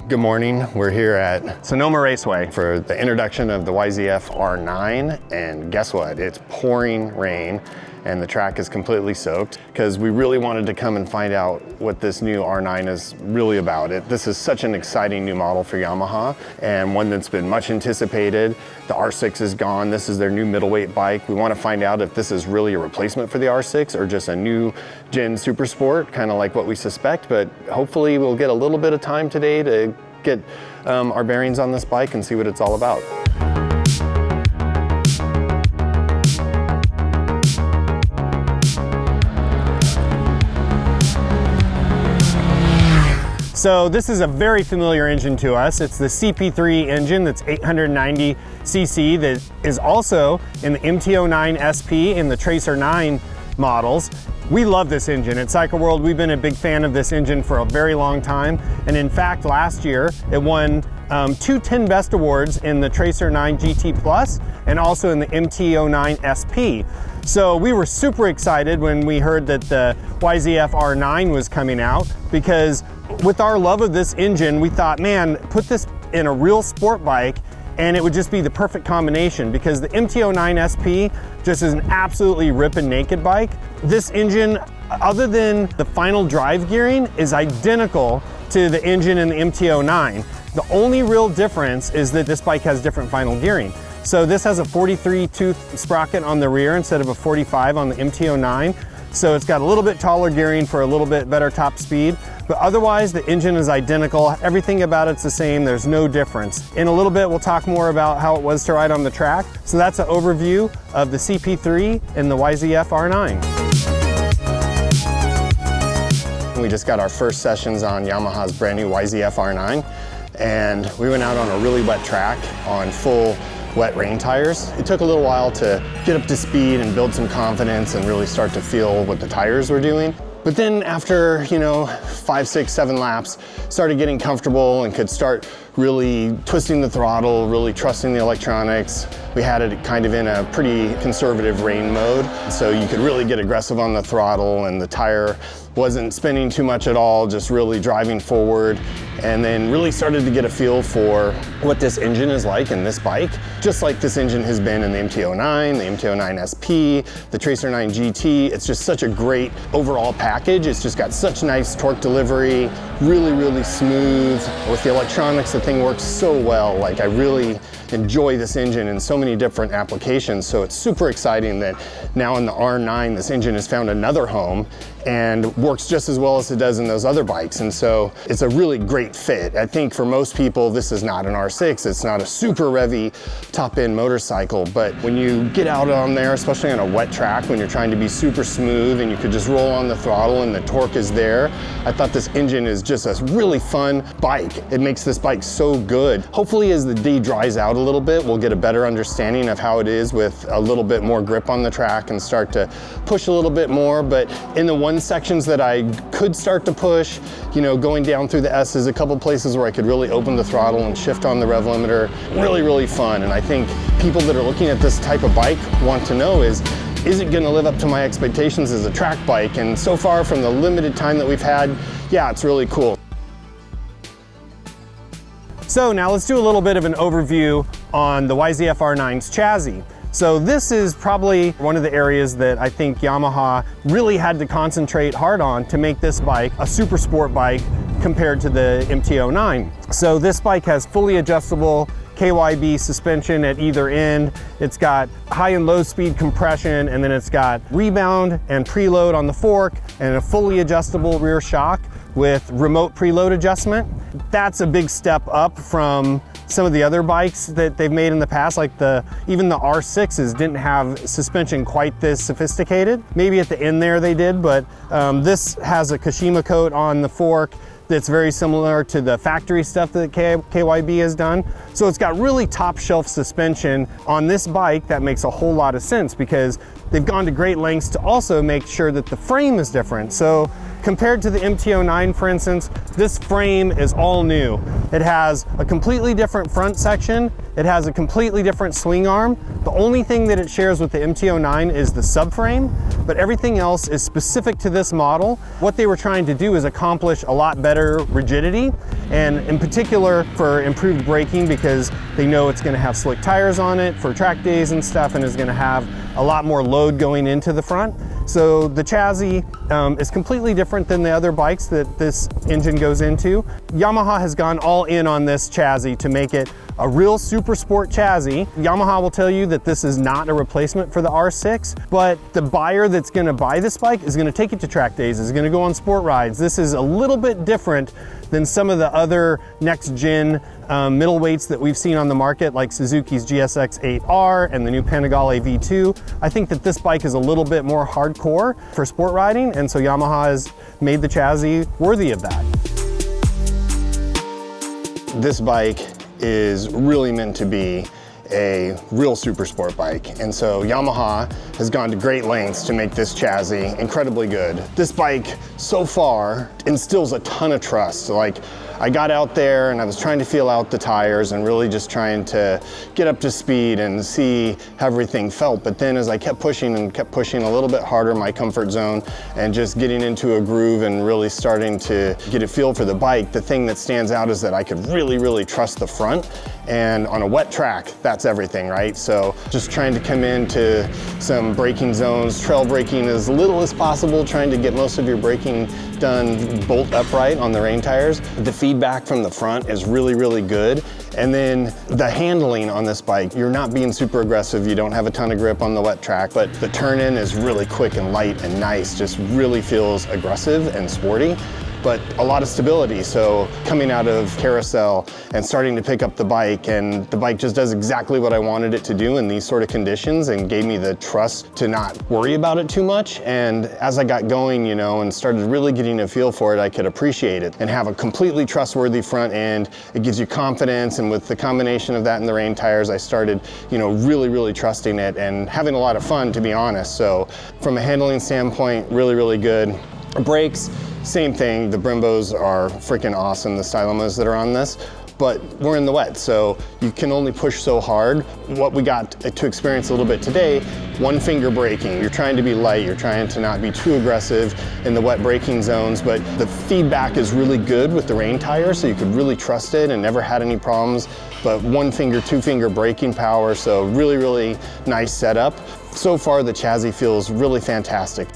Good morning. We're here at Sonoma Raceway for the introduction of the YZF-R9, and guess what? It's pouring rain and the track is completely soaked because we really wanted to come and find out what this new R9 is really about. This is such an exciting new model for Yamaha and one that's been much anticipated. The R6 is gone. This is their new middleweight bike. We want to find out if this is really a replacement for the R6 or just a new gen super sport, kind of like what we suspect, but hopefully we'll get a little bit of time today to get our bearings on this bike and see what it's all about. So this is a very familiar engine to us. It's the CP3 engine that's 890 cc that is also in the MT-09 SP and the Tracer 9 models. We love this engine. At Cycle World, we've been a big fan of this engine for a very long time. And in fact, last year, it won 2 10 Best Awards in the Tracer 9 GT Plus and also in the MT-09 SP. So we were super excited when we heard that the YZF-R9 was coming out, because with our love of this engine, we thought, man, put this in a real sport bike and it would just be the perfect combination, because the MT-09 SP just is an absolutely ripping naked bike. This engine, other than the final drive gearing, is identical to the engine in the MT-09. The only real difference is that this bike has different final gearing. So this has a 43 tooth sprocket on the rear instead of a 45 on the MT-09. So it's got a little bit taller gearing for a little bit better top speed, but otherwise the engine is identical. Everything about it's the same. There's no difference. In a little bit, we'll talk more about how it was to ride on the track. So that's an overview of the CP3 and the YZF-R9. We just got our first sessions on Yamaha's brand new YZF-R9, and we went out on a really wet track on full wet rain tires. It took a little while to get up to speed and build some confidence and really start to feel what the tires were doing. But then after, 5, 6, 7 laps, started getting comfortable and could start really twisting the throttle, really trusting the electronics. We had it kind of in a pretty conservative rain mode, so you could really get aggressive on the throttle and the tire wasn't spinning too much at all, just really driving forward, and then really started to get a feel for what this engine is like in this bike, just like this engine has been in the MT-09, the MT-09 SP, the Tracer 9 GT. It's just such a great overall package. It's just got such nice torque delivery, really, really smooth. With the electronics, the thing works so well. Like, I really enjoy this engine in so many different applications, so it's super exciting that now in the R9, this engine has found another home and works just as well as it does in those other bikes. And so it's a really great fit. I think for most people, this is not an R6. It's not a super revvy top-end motorcycle, but when you get out on there, especially on a wet track, when you're trying to be super smooth and you could just roll on the throttle and the torque is there, I thought this engine is just a really fun bike. It makes this bike so good. Hopefully as the day dries out a little bit, we'll get a better understanding of how it is with a little bit more grip on the track and start to push a little bit more. But in the one sections that I could start to push, going down through the S's, a couple places where I could really open the throttle and shift on the rev limiter, really, really fun. And I think people that are looking at this type of bike want to know is it going to live up to my expectations as a track bike? And so far, from the limited time that we've had, yeah, it's really cool. So now let's do a little bit of an overview on the YZF-R9's chassis. So this is probably one of the areas that I think Yamaha really had to concentrate hard on to make this bike a super sport bike compared to the MT-09. So this bike has fully adjustable KYB suspension at either end. It's got high and low speed compression, and then it's got rebound and preload on the fork and a fully adjustable rear shock with remote preload adjustment. That's a big step up from some of the other bikes that they've made in the past, like even the R6's didn't have suspension quite this sophisticated. Maybe at the end there they did, but this has a Kashima coat on the fork that's very similar to the factory stuff that KYB has done. So it's got really top shelf suspension on this bike. That makes a whole lot of sense because they've gone to great lengths to also make sure that the frame is different. So compared to the MT-09, for instance, this frame is all new. It has a completely different front section. It has a completely different swing arm. The only thing that it shares with the MT-09 is the subframe, but everything else is specific to this model. What they were trying to do is accomplish a lot better rigidity, and in particular for improved braking, because they know it's going to have slick tires on it for track days and stuff, and is going to have a lot more load going into the front. So the chassis is completely different than the other bikes that this engine goes into. Yamaha has gone all in on this chassis to make it a real super sport chassis. Yamaha will tell you that this is not a replacement for the R6, but the buyer that's going to buy this bike is going to take it to track days, is going to go on sport rides. This is a little bit different than some of the other next gen middleweights that we've seen on the market, like Suzuki's GSX-8R and the new Panigale V2. I think that this bike is a little bit more hardcore for sport riding, and so Yamaha has made the chassis worthy of that. This bike is really meant to be a real super sport bike, and so Yamaha has gone to great lengths to make this chassis incredibly good. This bike so far instills a ton of trust. Like, I got out there and I was trying to feel out the tires and really just trying to get up to speed and see how everything felt. But then as I kept pushing a little bit harder, my comfort zone, and just getting into a groove and really starting to get a feel for the bike, the thing that stands out is that I could really trust the front. And on a wet track, that's everything, right? So just trying to come into some braking zones, trail braking as little as possible, trying to get most of your braking done bolt upright on the rain tires. The feedback from the front is really good. And then the handling on this bike, you're not being super aggressive, you don't have a ton of grip on the wet track, but the turn-in is really quick and light and nice, just really feels aggressive and sporty, but a lot of stability. So coming out of carousel and starting to pick up the bike, and the bike just does exactly what I wanted it to do in these sort of conditions, and gave me the trust to not worry about it too much. And as I got going, you know, and started really getting a feel for it, I could appreciate it and have a completely trustworthy front end. It gives you confidence, and with the combination of that and the rain tires, I started, you know, really trusting it and having a lot of fun, to be honest. So from a handling standpoint, really good. Brakes, same thing. The Brimbos are freaking awesome, the Stylomas that are on this, but we're in the wet, so you can only push so hard. What we got to experience a little bit today, one finger braking. You're trying to be light, you're trying to not be too aggressive in the wet braking zones, but the feedback is really good with the rain tires, so you could really trust it and never had any problems. But one finger, two finger braking power, so really nice setup. So far the chassis feels really fantastic.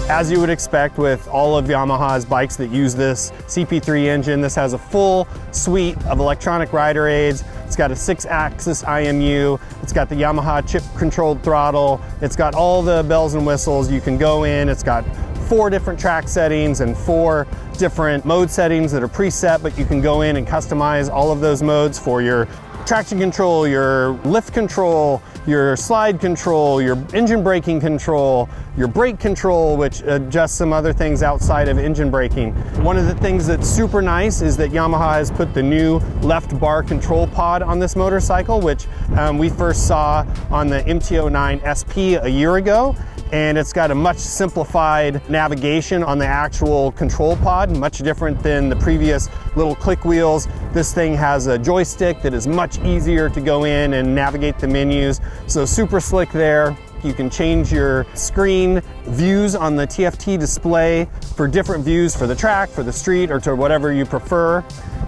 As you would expect with all of Yamaha's bikes that use this CP3 engine, this has a full suite of electronic rider aids. It's got a 6-axis IMU, it's got the Yamaha chip-controlled throttle, it's got all the bells and whistles. You can go in, it's got 4 different track settings and 4 different mode settings that are preset, but you can go in and customize all of those modes for your traction control, your lift control, your slide control, your engine braking control, your brake control, which adjusts some other things outside of engine braking. One of the things that's super nice is that Yamaha has put the new left bar control pod on this motorcycle, which we first saw on the MT-09 SP a year ago. And it's got a much simplified navigation on the actual control pod, much different than the previous little click wheels. This thing has a joystick that is much easier to go in and navigate the menus, so super slick there. You can change your screen views on the TFT display for different views for the track, for the street, or to whatever you prefer.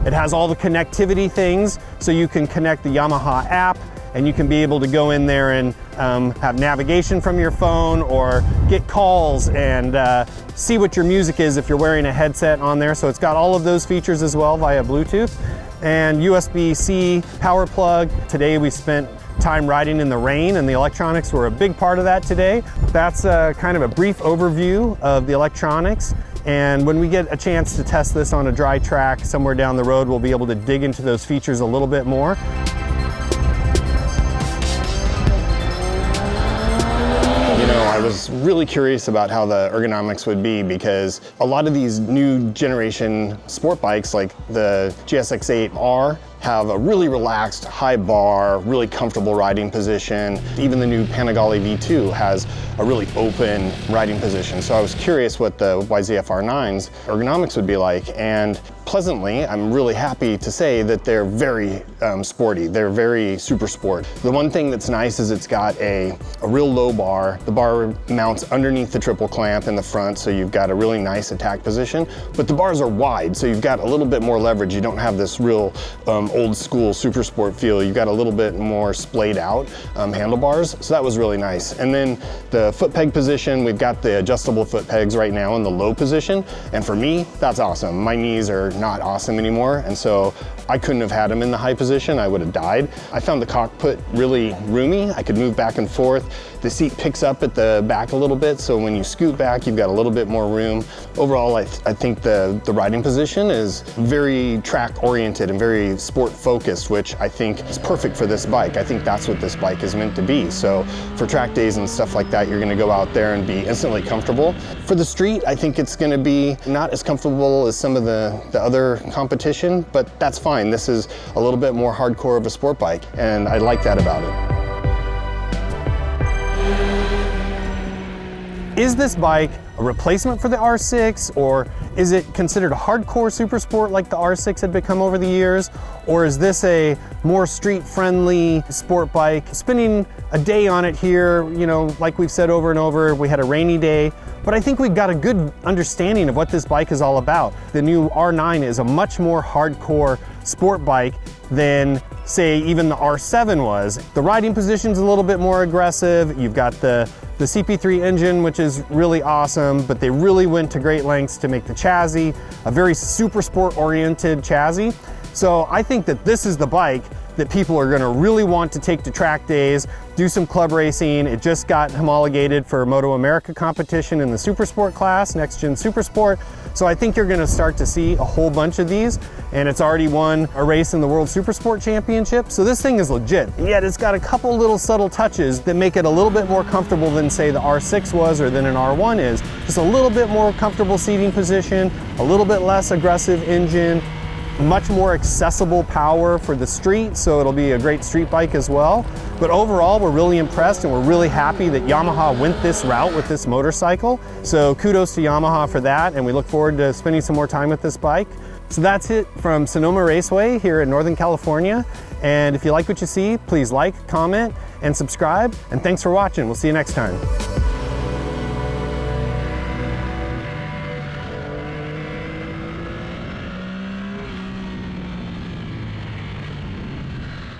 It has all the connectivity things, so you can connect the Yamaha app, and you can be able to go in there and have navigation from your phone, or get calls and see what your music is if you're wearing a headset on there. So it's got all of those features as well via Bluetooth. And USB-C power plug. Today we spent time riding in the rain, and the electronics were a big part of that today. That's kind of a brief overview of the electronics. And when we get a chance to test this on a dry track somewhere down the road, we'll be able to dig into those features a little bit more. I was really curious about how the ergonomics would be, because a lot of these new generation sport bikes like the GSX-8R have a really relaxed, high bar, really comfortable riding position. Even the new Panigale V2 has a really open riding position. So I was curious what the YZF-R9's ergonomics would be like, and pleasantly, I'm really happy to say that they're very sporty. They're very super sport. The one thing that's nice is it's got a real low bar. The bar mounts underneath the triple clamp in the front, so you've got a really nice attack position, but the bars are wide, so you've got a little bit more leverage. You don't have this real old school super sport feel. You've got a little bit more splayed out handlebars, so that was really nice. And then the foot peg position, we've got the adjustable foot pegs right now in the low position, and for me, that's awesome. My knees are not awesome anymore, and so I couldn't have had them in the high position. I would have died. I found the cockpit really roomy. I could move back and forth. The seat picks up at the back a little bit, so when you scoot back, you've got a little bit more room. Overall, I think the riding position is very track oriented and very sport focused, which I think is perfect for this bike. I think that's what this bike is meant to be. So for track days and stuff like that, you're gonna go out there and be instantly comfortable. For the street, I think it's gonna be not as comfortable as some of the other competition, but that's fine. This is a little bit more hardcore of a sport bike, and I like that about it. Is this bike a replacement for the R6, or is it considered a hardcore super sport like the R6 had become over the years? Or is this a more street-friendly sport bike? Spending a day on it here, you know, like we've said over and over, we had a rainy day, but I think we've got a good understanding of what this bike is all about. The new R9 is a much more hardcore sport bike than, say, even the R7 was. The riding position's a little bit more aggressive. You've got the CP3 engine, which is really awesome, but they really went to great lengths to make the chassis a very super sport oriented chassis. So I think that this is the bike that people are gonna really want to take to track days, do some club racing. It just got homologated for Moto America competition in the Super Sport class, Next Gen Super Sport. So I think you're gonna start to see a whole bunch of these, and it's already won a race in the World Super Sport Championship. So this thing is legit, yet it's got a couple little subtle touches that make it a little bit more comfortable than, say, the R6 was or than an R1 is. Just a little bit more comfortable seating position, a little bit less aggressive engine, much more accessible power for the street, so it'll be a great street bike as well. But overall, we're really impressed and we're really happy that Yamaha went this route with this motorcycle. So kudos to Yamaha for that, and we look forward to spending some more time with this bike. So that's it from Sonoma Raceway here in Northern California. And if you like what you see, please like, comment, and subscribe. And thanks for watching. We'll see you next time.